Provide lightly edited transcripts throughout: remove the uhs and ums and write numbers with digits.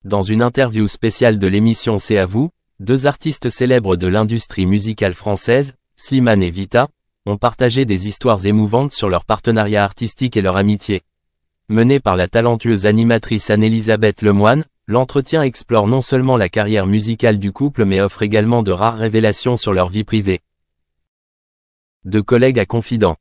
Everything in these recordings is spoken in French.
Dans une interview spéciale de l'émission C'est à vous, deux artistes célèbres de l'industrie musicale française, Slimane et Vita, ont partagé des histoires émouvantes sur leur partenariat artistique et leur amitié. Mené par la talentueuse animatrice Anne-Elisabeth Lemoine, l'entretien explore non seulement la carrière musicale du couple mais offre également de rares révélations sur leur vie privée. De collègues à confidents.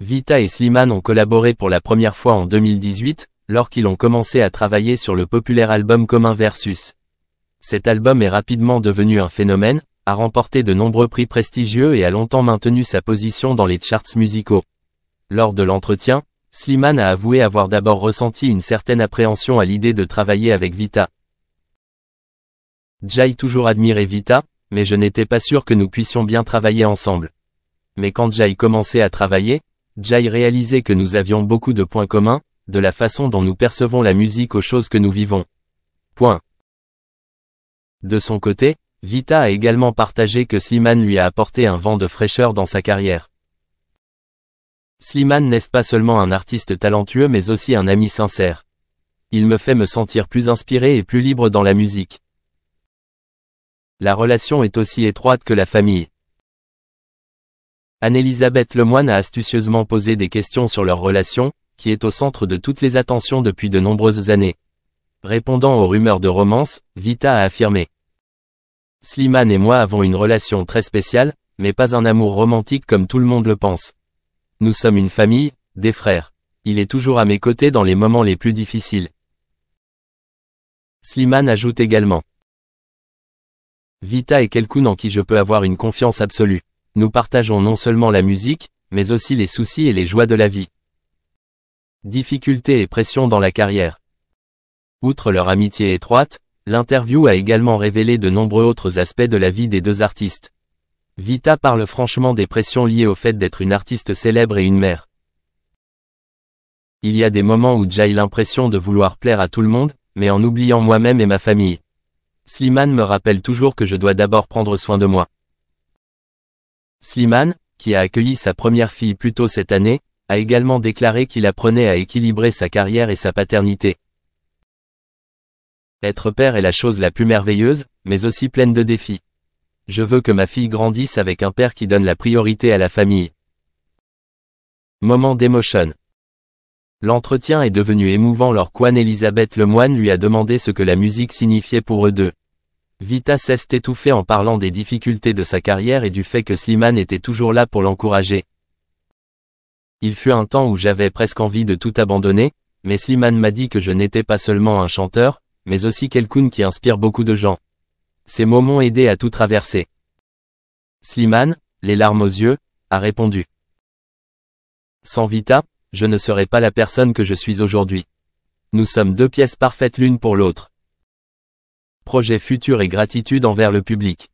Vita et Slimane ont collaboré pour la première fois en 2018, lorsqu'ils ont commencé à travailler sur le populaire album commun Versus. Cet album est rapidement devenu un phénomène, a remporté de nombreux prix prestigieux et a longtemps maintenu sa position dans les charts musicaux. Lors de l'entretien, Slimane a avoué avoir d'abord ressenti une certaine appréhension à l'idée de travailler avec Vita. J'ai toujours admiré Vita, mais je n'étais pas sûr que nous puissions bien travailler ensemble. Mais quand j'ai commencé à travailler, j'ai réalisé que nous avions beaucoup de points communs, de la façon dont nous percevons la musique aux choses que nous vivons. Point. De son côté, Vita a également partagé que Slimane lui a apporté un vent de fraîcheur dans sa carrière. Slimane n'est pas seulement un artiste talentueux mais aussi un ami sincère. Il me fait me sentir plus inspiré et plus libre dans la musique. La relation est aussi étroite que la famille. Anne-Elisabeth Lemoine a astucieusement posé des questions sur leur relation, qui est au centre de toutes les attentions depuis de nombreuses années. Répondant aux rumeurs de romance, Vita a affirmé: Slimane et moi avons une relation très spéciale, mais pas un amour romantique comme tout le monde le pense. Nous sommes une famille, des frères. Il est toujours à mes côtés dans les moments les plus difficiles. Slimane ajoute également: Vita est quelqu'un en qui je peux avoir une confiance absolue. Nous partageons non seulement la musique, mais aussi les soucis et les joies de la vie. Difficultés et pression dans la carrière. Outre leur amitié étroite, l'interview a également révélé de nombreux autres aspects de la vie des deux artistes. Vita parle franchement des pressions liées au fait d'être une artiste célèbre et une mère. Il y a des moments où j'ai l'impression de vouloir plaire à tout le monde, mais en oubliant moi-même et ma famille. Slimane me rappelle toujours que je dois d'abord prendre soin de moi. Slimane, qui a accueilli sa première fille plus tôt cette année, a également déclaré qu'il apprenait à équilibrer sa carrière et sa paternité. Être père est la chose la plus merveilleuse, mais aussi pleine de défis. Je veux que ma fille grandisse avec un père qui donne la priorité à la famille. Moment d'émotion. L'entretien est devenu émouvant lorsqu'Anne-Elisabeth Lemoine lui a demandé ce que la musique signifiait pour eux deux. Vita s'est étouffée en parlant des difficultés de sa carrière et du fait que Slimane était toujours là pour l'encourager. Il fut un temps où j'avais presque envie de tout abandonner, mais Slimane m'a dit que je n'étais pas seulement un chanteur, mais aussi quelqu'un qui inspire beaucoup de gens. Ces mots m'ont aidé à tout traverser. Slimane, les larmes aux yeux, a répondu: Sans Vita, je ne serais pas la personne que je suis aujourd'hui. Nous sommes deux pièces parfaites l'une pour l'autre. Projet futur et gratitude envers le public.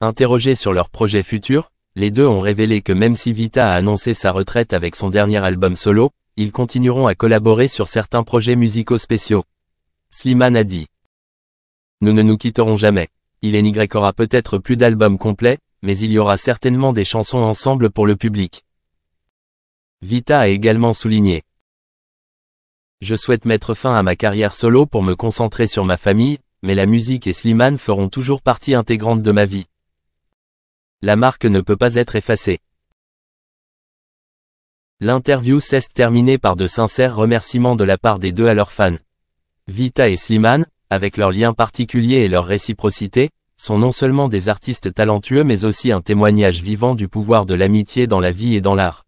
Interrogés sur leur projet futur, les deux ont révélé que même si Vita a annoncé sa retraite avec son dernier album solo, ils continueront à collaborer sur certains projets musicaux spéciaux. Slimane a dit: Nous ne nous quitterons jamais. Il n'y aura peut-être plus d'albums complets, mais il y aura certainement des chansons ensemble pour le public. Vita a également souligné: Je souhaite mettre fin à ma carrière solo pour me concentrer sur ma famille, mais la musique et Slimane feront toujours partie intégrante de ma vie. La marque ne peut pas être effacée. L'interview s'est terminée par de sincères remerciements de la part des deux à leurs fans. Vita et Slimane, avec leurs liens particuliers et leur réciprocité, sont non seulement des artistes talentueux mais aussi un témoignage vivant du pouvoir de l'amitié dans la vie et dans l'art.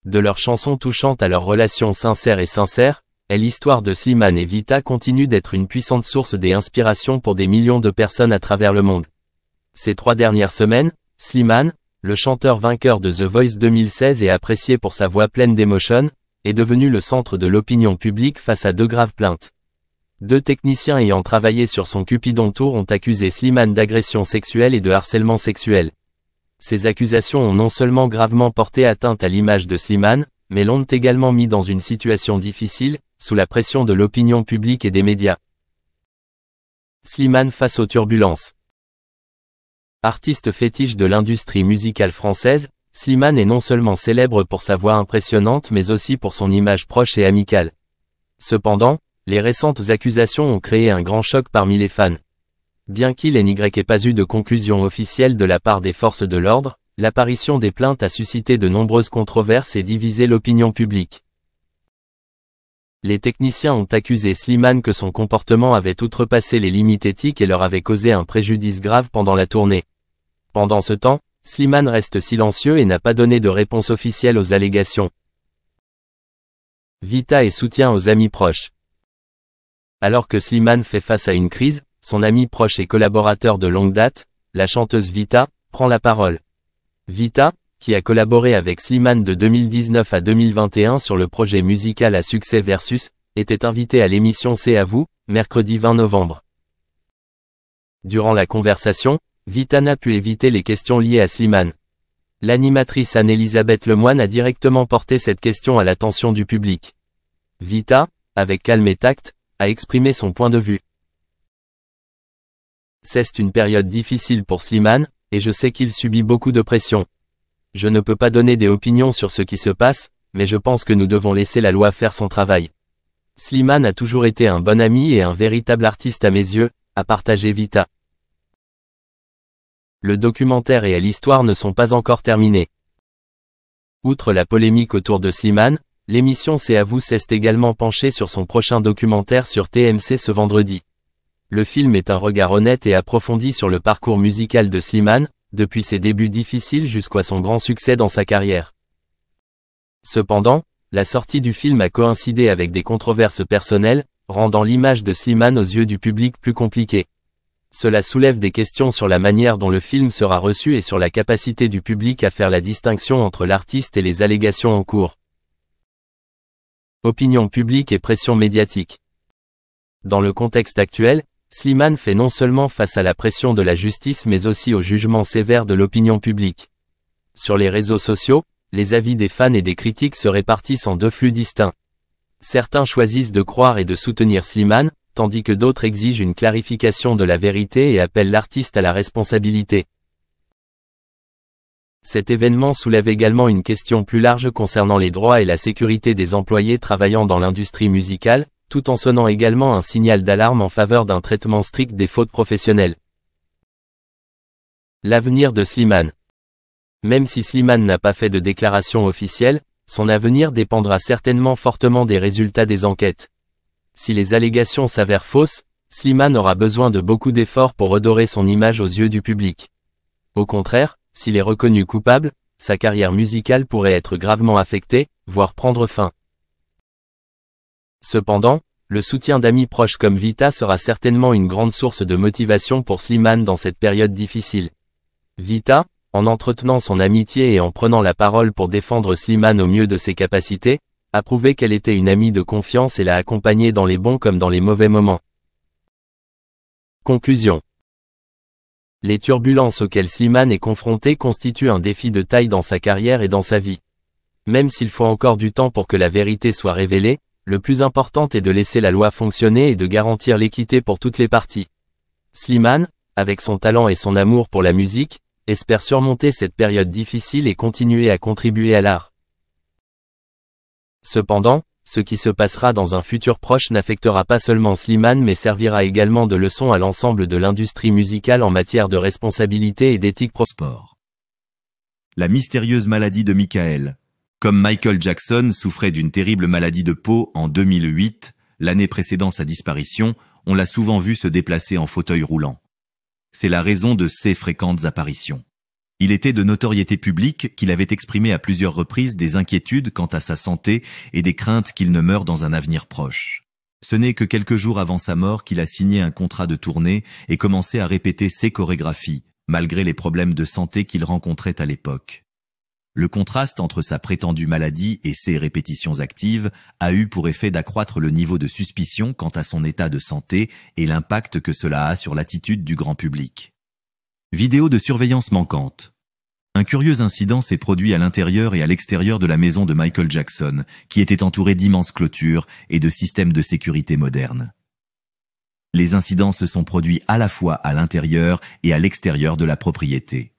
De leurs chansons touchantes à leurs relations sincères et sincères, l'histoire de Slimane et Vita continue d'être une puissante source d'inspiration pour des millions de personnes à travers le monde. Ces 3 dernières semaines, Slimane, le chanteur vainqueur de The Voice 2016 et apprécié pour sa voix pleine d'émotion, est devenu le centre de l'opinion publique face à 2 graves plaintes. 2 techniciens ayant travaillé sur son Cupidon Tour ont accusé Slimane d'agression sexuelle et de harcèlement sexuel. Ces accusations ont non seulement gravement porté atteinte à l'image de Slimane, mais l'ont également mis dans une situation difficile, sous la pression de l'opinion publique et des médias. Slimane face aux turbulences. Artiste fétiche de l'industrie musicale française, Slimane est non seulement célèbre pour sa voix impressionnante mais aussi pour son image proche et amicale. Cependant, les récentes accusations ont créé un grand choc parmi les fans. Bien qu'il n'y ait pas eu de conclusion officielle de la part des forces de l'ordre, l'apparition des plaintes a suscité de nombreuses controverses et divisé l'opinion publique. Les techniciens ont accusé Slimane que son comportement avait outrepassé les limites éthiques et leur avait causé un préjudice grave pendant la tournée. Pendant ce temps, Slimane reste silencieux et n'a pas donné de réponse officielle aux allégations. Vita et soutien aux amis proches. Alors que Slimane fait face à une crise, son ami proche et collaborateur de longue date, la chanteuse Vita, prend la parole. Vita, qui a collaboré avec Slimane de 2019 à 2021 sur le projet musical à succès Versus, était invitée à l'émission C'est à vous, mercredi 20 novembre. Durant la conversation, Vita n'a pu éviter les questions liées à Slimane. L'animatrice Anne-Elisabeth Lemoine a directement porté cette question à l'attention du public. Vita, avec calme et tact, a exprimé son point de vue. C'est une période difficile pour Slimane, et je sais qu'il subit beaucoup de pression. Je ne peux pas donner des opinions sur ce qui se passe, mais je pense que nous devons laisser la loi faire son travail. Slimane a toujours été un bon ami et un véritable artiste à mes yeux, a partagé Vita. Le documentaire et l'histoire ne sont pas encore terminés. Outre la polémique autour de Slimane, l'émission C'est à vous s'est également penchée sur son prochain documentaire sur TMC ce vendredi. Le film est un regard honnête et approfondi sur le parcours musical de Slimane, depuis ses débuts difficiles jusqu'à son grand succès dans sa carrière. Cependant, la sortie du film a coïncidé avec des controverses personnelles, rendant l'image de Slimane aux yeux du public plus compliquée. Cela soulève des questions sur la manière dont le film sera reçu et sur la capacité du public à faire la distinction entre l'artiste et les allégations en cours. Opinion publique et pression médiatique. Dans le contexte actuel, Slimane fait non seulement face à la pression de la justice mais aussi au jugement sévère de l'opinion publique. Sur les réseaux sociaux, les avis des fans et des critiques se répartissent en deux flux distincts. Certains choisissent de croire et de soutenir Slimane, tandis que d'autres exigent une clarification de la vérité et appellent l'artiste à la responsabilité. Cet événement soulève également une question plus large concernant les droits et la sécurité des employés travaillant dans l'industrie musicale, tout en sonnant également un signal d'alarme en faveur d'un traitement strict des fautes professionnelles. L'avenir de Slimane. Même si Slimane n'a pas fait de déclaration officielle, son avenir dépendra certainement fortement des résultats des enquêtes. Si les allégations s'avèrent fausses, Slimane aura besoin de beaucoup d'efforts pour redorer son image aux yeux du public. Au contraire, s'il est reconnu coupable, sa carrière musicale pourrait être gravement affectée, voire prendre fin. Cependant, le soutien d'amis proches comme Vita sera certainement une grande source de motivation pour Slimane dans cette période difficile. Vita, en entretenant son amitié et en prenant la parole pour défendre Slimane au mieux de ses capacités, a prouvé qu'elle était une amie de confiance et l'a accompagné dans les bons comme dans les mauvais moments. Conclusion. Les turbulences auxquelles Slimane est confronté constituent un défi de taille dans sa carrière et dans sa vie. Même s'il faut encore du temps pour que la vérité soit révélée, le plus important est de laisser la loi fonctionner et de garantir l'équité pour toutes les parties. Slimane, avec son talent et son amour pour la musique, espère surmonter cette période difficile et continuer à contribuer à l'art. Cependant, ce qui se passera dans un futur proche n'affectera pas seulement Slimane mais servira également de leçon à l'ensemble de l'industrie musicale en matière de responsabilité et d'éthique sport. La mystérieuse maladie de Michael. Comme Michael Jackson souffrait d'une terrible maladie de peau en 2008, l'année précédant sa disparition, on l'a souvent vu se déplacer en fauteuil roulant. C'est la raison de ses fréquentes apparitions. Il était de notoriété publique qu'il avait exprimé à plusieurs reprises des inquiétudes quant à sa santé et des craintes qu'il ne meure dans un avenir proche. Ce n'est que quelques jours avant sa mort qu'il a signé un contrat de tournée et commencé à répéter ses chorégraphies, malgré les problèmes de santé qu'il rencontrait à l'époque. Le contraste entre sa prétendue maladie et ses répétitions actives a eu pour effet d'accroître le niveau de suspicion quant à son état de santé et l'impact que cela a sur l'attitude du grand public. Vidéo de surveillance manquante. Un curieux incident s'est produit à l'intérieur et à l'extérieur de la maison de Michael Jackson, qui était entourée d'immenses clôtures et de systèmes de sécurité modernes. Les incidents se sont produits à la fois à l'intérieur et à l'extérieur de la propriété.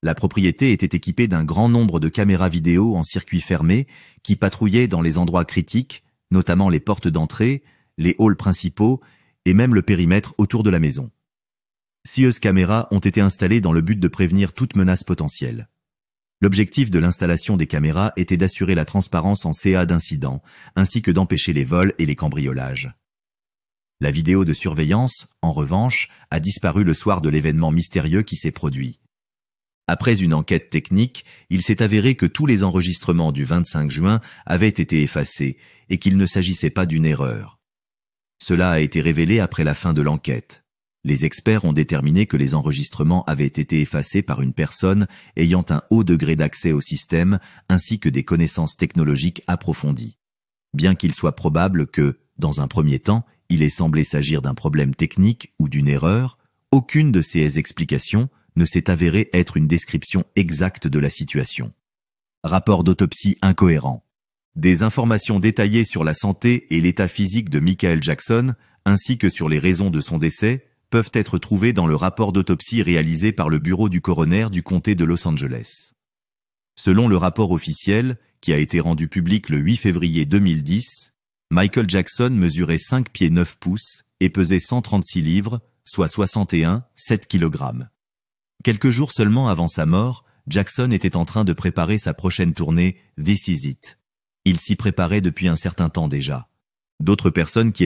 La propriété était équipée d'un grand nombre de caméras vidéo en circuit fermé qui patrouillaient dans les endroits critiques, notamment les portes d'entrée, les halls principaux et même le périmètre autour de la maison. 6 caméras ont été installées dans le but de prévenir toute menace potentielle. L'objectif de l'installation des caméras était d'assurer la transparence en cas d'incident, ainsi que d'empêcher les vols et les cambriolages. La vidéo de surveillance, en revanche, a disparu le soir de l'événement mystérieux qui s'est produit. Après une enquête technique, il s'est avéré que tous les enregistrements du 25 juin avaient été effacés et qu'il ne s'agissait pas d'une erreur. Cela a été révélé après la fin de l'enquête. Les experts ont déterminé que les enregistrements avaient été effacés par une personne ayant un haut degré d'accès au système ainsi que des connaissances technologiques approfondies. Bien qu'il soit probable que, dans un premier temps, il ait semblé s'agir d'un problème technique ou d'une erreur, aucune de ces explications ne s'est avérée être une description exacte de la situation. Rapport d'autopsie incohérent. Des informations détaillées sur la santé et l'état physique de Michael Jackson, ainsi que sur les raisons de son décès, peuvent être trouvées dans le rapport d'autopsie réalisé par le bureau du coroner du comté de Los Angeles. Selon le rapport officiel, qui a été rendu public le 8 février 2010, Michael Jackson mesurait 5 pieds 9 pouces et pesait 136 livres, soit 61,7 kg. Quelques jours seulement avant sa mort, Jackson était en train de préparer sa prochaine tournée This Is It. Il s'y préparait depuis un certain temps déjà. D'autres personnes qui